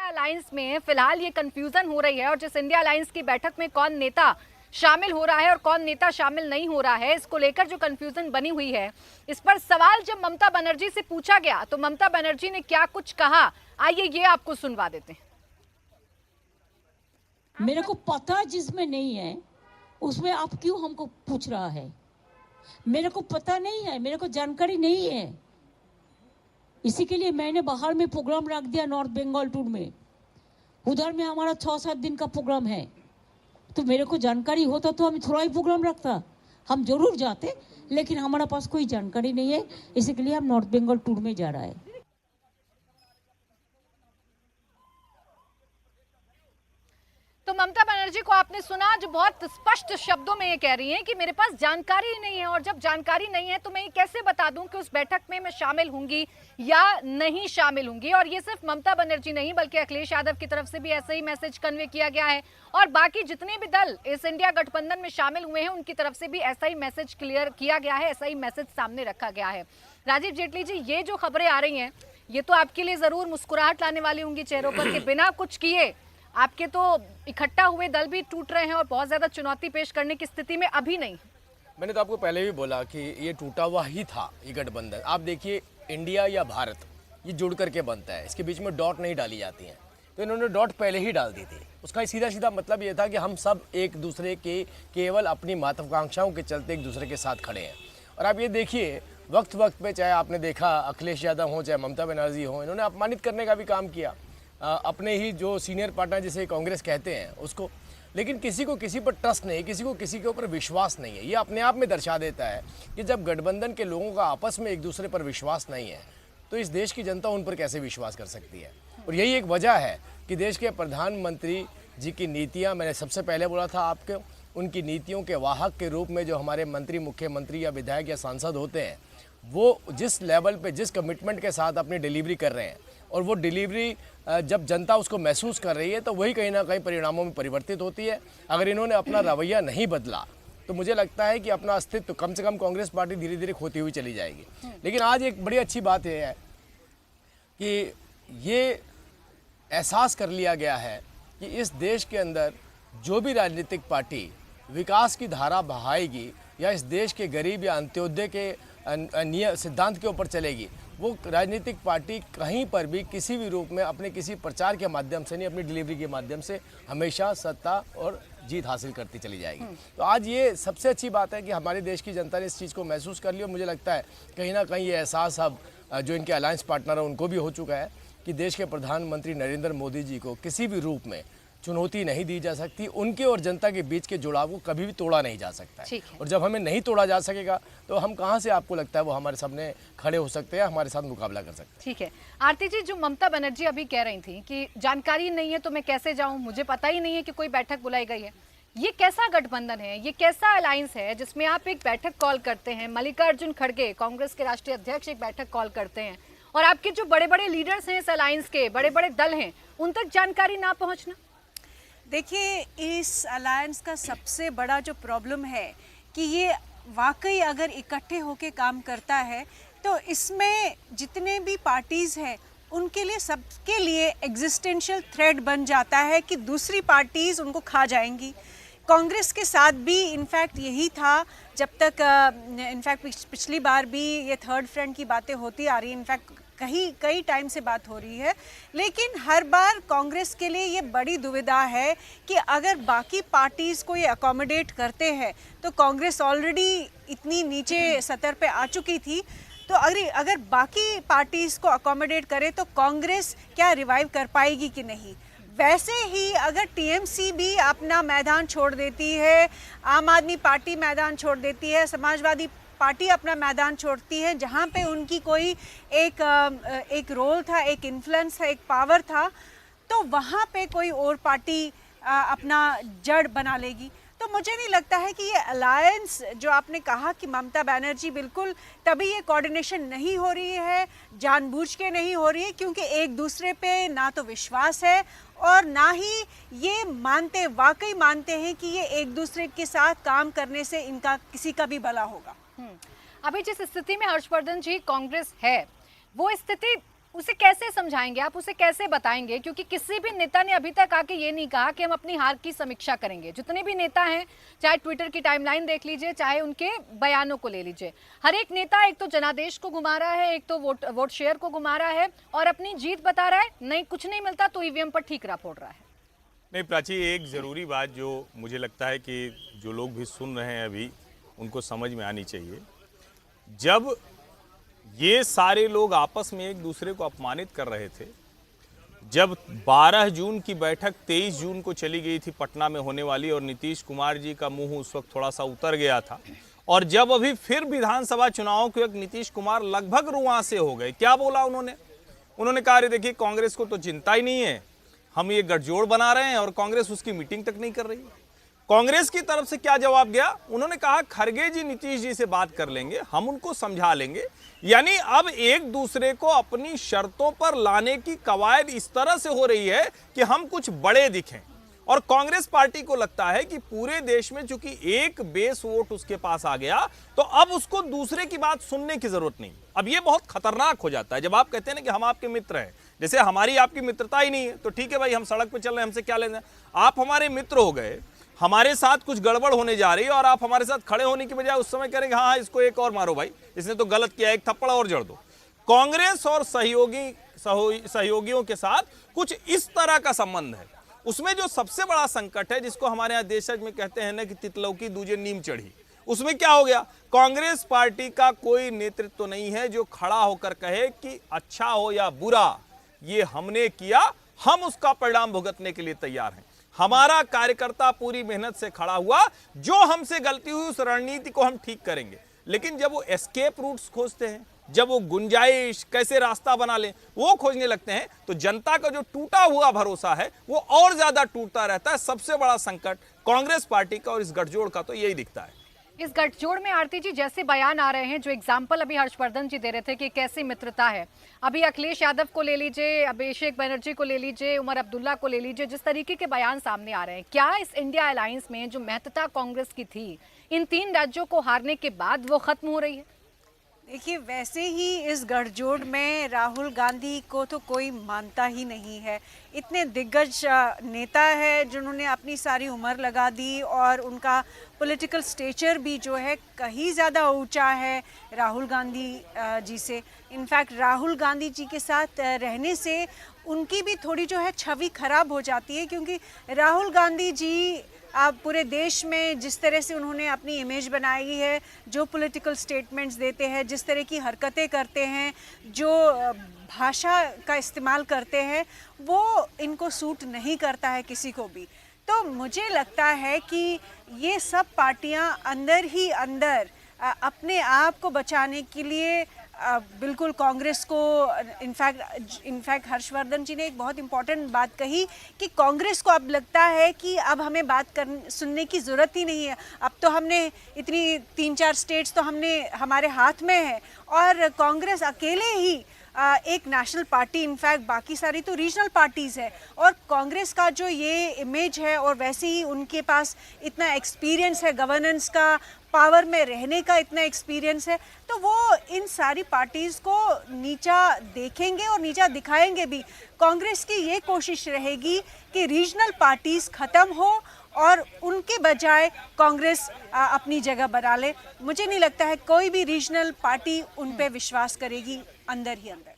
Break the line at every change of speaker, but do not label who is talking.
Alliance में फिलहाल ये कंफ्यूजन हो रही है और जिस इंडिया अलायंस की बैठक में कौन नेता शामिल हो रहा है और कौन नेता शामिल नहीं हो रहा है, इसको लेकर जो कंफ्यूजन बनी हुई है, इस पर सवाल जब ममता बनर्जी से पूछा गया तो ममता बनर्जी ने क्या कुछ कहा, आइए ये आपको सुनवा देते हैं।
मेरे को पता जिसमें नहीं है उसमें आप क्यों हमको पूछ रहा है? मेरे को पता नहीं है, मेरे को जानकारी नहीं है, इसी के लिए मैंने बाहर में प्रोग्राम रख दिया नॉर्थ बंगाल टूर में। उधर में हमारा 6-7 दिन का प्रोग्राम है, तो मेरे को जानकारी होता तो हम थोड़ा ही प्रोग्राम रखता, हम जरूर जाते, लेकिन हमारे पास कोई जानकारी नहीं है, इसी के लिए हम नॉर्थ बंगाल टूर में जा रहा है।
तो ममता बनर्जी को आपने सुना, जो बहुत स्पष्ट शब्दों में ये कह रही हैं कि मेरे पास जानकारी ही नहीं है और जब जानकारी नहीं है तो मैं ये कैसे बता दूं कि उस बैठक में मैं शामिल होंगी या नहीं शामिल होंगी। और ये सिर्फ ममता बनर्जी नहीं बल्कि अखिलेश यादव की तरफ से भी ऐसा ही मैसेज कन्वे किया गया है और बाकी जितने भी दल इस इंडिया गठबंधन में शामिल हुए हैं उनकी तरफ से भी ऐसा ही मैसेज क्लियर किया गया है, ऐसा ही मैसेज सामने रखा गया है। राजीव जेटली जी, ये जो खबरें आ रही हैं ये तो आपके लिए जरूर मुस्कुराहट लाने वाली होंगी चेहरों पर कि बिना कुछ किए आपके तो इकट्ठा हुए दल भी टूट रहे हैं और बहुत ज्यादा चुनौती पेश करने की स्थिति में अभी नहीं।
मैंने तो आपको पहले भी बोला कि ये टूटा हुआ ही था ये गठबंधन। आप देखिए, इंडिया या भारत ये जुड़ करके बनता है, इसके बीच में डॉट नहीं डाली जाती हैं, तो इन्होंने डॉट पहले ही डाल दी थी। उसका सीधा सीधा मतलब ये था कि हम सब एक दूसरे के केवल अपनी महत्वाकांक्षाओं के चलते एक दूसरे के साथ खड़े हैं। और आप ये देखिए, वक्त वक्त पे चाहे आपने देखा अखिलेश यादव हो चाहे ममता बनर्जी हो, इन्होंने अपमानित करने का भी काम किया अपने ही जो सीनियर पार्टनर जिसे कांग्रेस कहते हैं उसको। लेकिन किसी को किसी पर ट्रस्ट नहीं, किसी को किसी के ऊपर विश्वास नहीं है। ये अपने आप में दर्शा देता है कि जब गठबंधन के लोगों का आपस में एक दूसरे पर विश्वास नहीं है तो इस देश की जनता उन पर कैसे विश्वास कर सकती है। और यही एक वजह है कि देश के प्रधानमंत्री जी की नीतियाँ, मैंने सबसे पहले बोला था आपको, उनकी नीतियों के वाहक के रूप में जो हमारे मंत्री, मुख्यमंत्री या विधायक या सांसद होते हैं, वो जिस लेवल पे जिस कमिटमेंट के साथ अपनी डिलीवरी कर रहे हैं और वो डिलीवरी जब जनता उसको महसूस कर रही है तो वही कहीं ना कहीं परिणामों में परिवर्तित होती है। अगर इन्होंने अपना रवैया नहीं बदला तो मुझे लगता है कि अपना अस्तित्व कम से कम कांग्रेस पार्टी धीरे धीरे खोती हुई चली जाएगी। लेकिन आज एक बड़ी अच्छी बात यह है कि ये एहसास कर लिया गया है कि इस देश के अंदर जो भी राजनीतिक पार्टी विकास की धारा बहाएगी या इस देश के गरीब या अंत्योदय के सिद्धांत के ऊपर चलेगी, वो राजनीतिक पार्टी कहीं पर भी किसी भी रूप में अपने किसी प्रचार के माध्यम से नहीं, अपनी डिलीवरी के माध्यम से हमेशा सत्ता और जीत हासिल करती चली जाएगी। तो आज ये सबसे अच्छी बात है कि हमारे देश की जनता ने इस चीज़ को महसूस कर लिया। मुझे लगता है कहीं ना कहीं ये एहसास अब जो इनके अलायंस पार्टनर हैं उनको भी हो चुका है कि देश के प्रधानमंत्री नरेंद्र मोदी जी को किसी भी रूप में चुनौती नहीं दी जा सकती, उनके और जनता के बीच के जुड़ाव को कभी भी तोड़ा नहीं जा सकता है। और जब हमें नहीं तोड़ा जा सकेगा तो हम कहां से, आपको लगता है, वो हमारे सामने खड़े हो सकते हैं, हमारे साथ मुकाबला कर सकते हैं।
ठीक है आरती जी, जो ममता बनर्जी अभी कह रही थी कि जानकारी नहीं है तो मैं कैसे जाऊं, मुझे पता ही नहीं है कि कोई बैठक बुलाई गई है, ये कैसा गठबंधन है, ये कैसा अलायंस है जिसमें आप एक बैठक कॉल करते हैं, मल्लिकार्जुन खड़गे कांग्रेस के राष्ट्रीय अध्यक्ष एक बैठक कॉल करते हैं और आपके जो बड़े बड़े लीडर्स हैं इस अलायंस के, बड़े बड़े दल हैं, उन तक जानकारी ना पहुंचना?
देखिए, इस अलायंस का सबसे बड़ा जो प्रॉब्लम है कि ये वाकई अगर इकट्ठे होके काम करता है तो इसमें जितने भी पार्टीज़ हैं उनके लिए, सबके लिए एग्जिस्टेंशियल थ्रेट बन जाता है कि दूसरी पार्टीज़ उनको खा जाएंगी। कांग्रेस के साथ भी इनफैक्ट यही था, जब तक इनफैक्ट पिछली बार भी ये थर्ड फ्रंट की बातें होती आ रही है, इनफैक्ट कई टाइम से बात हो रही है, लेकिन हर बार कांग्रेस के लिए ये बड़ी दुविधा है कि अगर बाकी पार्टीज़ को ये अकोमोडेट करते हैं तो कांग्रेस ऑलरेडी इतनी नीचे सतर पे आ चुकी थी, तो अगर बाकी पार्टीज़ को अकोमोडेट करे तो कांग्रेस क्या रिवाइव कर पाएगी कि नहीं। वैसे ही अगर टीएमसी भी अपना मैदान छोड़ देती है, आम आदमी पार्टी मैदान छोड़ देती है, समाजवादी पार्टी अपना मैदान छोड़ती है, जहाँ पे उनकी कोई एक रोल था, एक इन्फ्लुएंस था, एक पावर था, तो वहाँ पे कोई और पार्टी अपना जड़ बना लेगी। तो मुझे नहीं लगता है कि ये अलायंस जो आपने कहा कि ममता बनर्जी, बिल्कुल तभी ये कोऑर्डिनेशन नहीं हो रही है, जानबूझ के नहीं हो रही है, क्योंकि एक दूसरे पे ना तो विश्वास है और ना ही ये वाकई मानते हैं कि ये एक दूसरे के साथ काम करने से इनका किसी का भी भला होगा।
अभी जिस स्थिति में हर्षवर्धन जी कांग्रेस है, वो स्थिति उसे कैसे समझाएंगे आप, उसे कैसे बताएंगे? क्योंकि किसी भी नेता ने अभी तक आके ये नहीं कहा कि हम अपनी हार की समीक्षा करेंगे। जितने भी नेता हैं, चाहे ट्विटर की टाइमलाइन देख लीजिए, चाहे उनके बयानों को ले लीजिए, हर एक नेता एक तो जनादेश को घुमा रहा है, एक तो वोट शेयर को घुमा रहा है और अपनी जीत बता रहा है। नहीं, कुछ नहीं मिलता तो ईवीएम पर ठीकरा फोड़ रहा है।
नहीं प्राची, एक ज़रूरी बात जो मुझे लगता है कि जो लोग भी सुन रहे हैं अभी उनको समझ में आनी चाहिए। जब ये सारे लोग आपस में एक दूसरे को अपमानित कर रहे थे, जब 12 जून की बैठक 23 जून को चली गई थी पटना में होने वाली, और नीतीश कुमार जी का मुंह उस वक्त थोड़ा सा उतर गया था, और जब अभी फिर विधानसभा चुनाव के वक्त नीतीश कुमार लगभग रुआंसे हो गए, क्या बोला उन्होंने कहा, अरे देखिए कांग्रेस को तो चिंता ही नहीं है, हम ये गठजोड़ बना रहे हैं और कांग्रेस उसकी मीटिंग तक नहीं कर रही है। कांग्रेस की तरफ से क्या जवाब गया? उन्होंने कहा खड़गे जी नीतीश जी से बात कर लेंगे, हम उनको समझा लेंगे। यानी अब एक दूसरे को अपनी शर्तों पर लाने की कवायद इस तरह से हो रही है कि हम कुछ बड़े दिखें, और कांग्रेस पार्टी को लगता है कि पूरे देश में चूंकि एक बेस वोट उसके पास आ गया तो अब उसको दूसरे की बात सुनने की जरूरत नहीं। अब ये बहुत खतरनाक हो जाता है जब आप कहते हैं ना कि हम आपके मित्र हैं। जैसे हमारी आपकी मित्रता ही नहीं है तो ठीक है भाई, हम सड़क पे चल रहे हैं, हमसे क्या लेना। आप हमारे मित्र हो गए, हमारे साथ कुछ गड़बड़ होने जा रही है और आप हमारे साथ खड़े होने की बजाय उस समय करेंगे हाँ इसको एक और मारो भाई, इसने तो गलत किया, एक थप्पड़ और जड़ दो। कांग्रेस और सहयोगियों के साथ कुछ इस तरह का संबंध है। उसमें जो सबसे बड़ा संकट है, जिसको हमारे यहाँ देशज में कहते हैं ना कि तितलौकी दूजे नीम चढ़ी, उसमें क्या हो गया? कांग्रेस पार्टी का कोई नेतृत्व नहीं है जो खड़ा होकर कहे कि अच्छा हो या बुरा ये हमने किया, हम उसका परिणाम भुगतने के लिए तैयार हैं। हमारा कार्यकर्ता पूरी मेहनत से खड़ा हुआ, जो हमसे गलती हुई उस रणनीति को हम ठीक करेंगे। लेकिन जब वो एस्केप रूट्स खोजते हैं, जब वो गुंजाइश कैसे रास्ता बना लें वो खोजने लगते हैं, तो जनता का जो टूटा हुआ भरोसा है वो और ज्यादा टूटता रहता है। सबसे बड़ा संकट कांग्रेस पार्टी का और इस गठजोड़ का तो यही दिखता है।
इस गठजोड़ में आरती जी जैसे बयान आ रहे हैं, जो एग्जाम्पल अभी हर्षवर्धन जी दे रहे थे कि कैसी मित्रता है, अभी अखिलेश यादव को ले लीजिए, अभिषेक बनर्जी को ले लीजिए, उमर अब्दुल्ला को ले लीजिए, जिस तरीके के बयान सामने आ रहे हैं, क्या इस इंडिया अलायंस में जो महत्ता कांग्रेस की थी इन 3 राज्यों को हारने के बाद वो खत्म हो रही है?
देखिए, वैसे ही इस गठजोड़ में राहुल गांधी को तो कोई मानता ही नहीं है। इतने दिग्गज नेता है जिन्होंने अपनी सारी उम्र लगा दी और उनका पॉलिटिकल स्टेचर भी जो है कहीं ज़्यादा ऊंचा है राहुल गांधी जी से। इनफैक्ट राहुल गांधी जी के साथ रहने से उनकी भी थोड़ी जो है छवि खराब हो जाती है, क्योंकि राहुल गांधी जी अब पूरे देश में जिस तरह से उन्होंने अपनी इमेज बनाई है, जो पॉलिटिकल स्टेटमेंट्स देते हैं, जिस तरह की हरकतें करते हैं, जो भाषा का इस्तेमाल करते हैं, वो इनको सूट नहीं करता है किसी को भी। तो मुझे लगता है कि ये सब पार्टियां अंदर ही अंदर अपने आप को बचाने के लिए बिल्कुल कांग्रेस को, इनफैक्ट हर्षवर्धन जी ने एक बहुत इम्पॉर्टेंट बात कही कि कांग्रेस को अब लगता है कि अब हमें बात सुनने की ज़रूरत ही नहीं है, अब तो हमने इतनी 3-4 स्टेट्स तो हमारे हाथ में है, और कांग्रेस अकेले ही एक नेशनल पार्टी, इनफैक्ट बाकी सारी तो रीजनल पार्टीज़ है, और कांग्रेस का जो ये इमेज है और वैसे ही उनके पास इतना एक्सपीरियंस है गवर्नेंस का, पावर में रहने का इतना एक्सपीरियंस है, तो वो इन सारी पार्टीज़ को नीचा देखेंगे और नीचा दिखाएंगे भी। कांग्रेस की ये कोशिश रहेगी कि रीजनल पार्टीज़ ख़त्म हो और उनके बजाय कांग्रेस अपनी जगह बना ले। मुझे नहीं लगता है कोई भी रीजनल पार्टी उन पे विश्वास करेगी अंदर ही अंदर।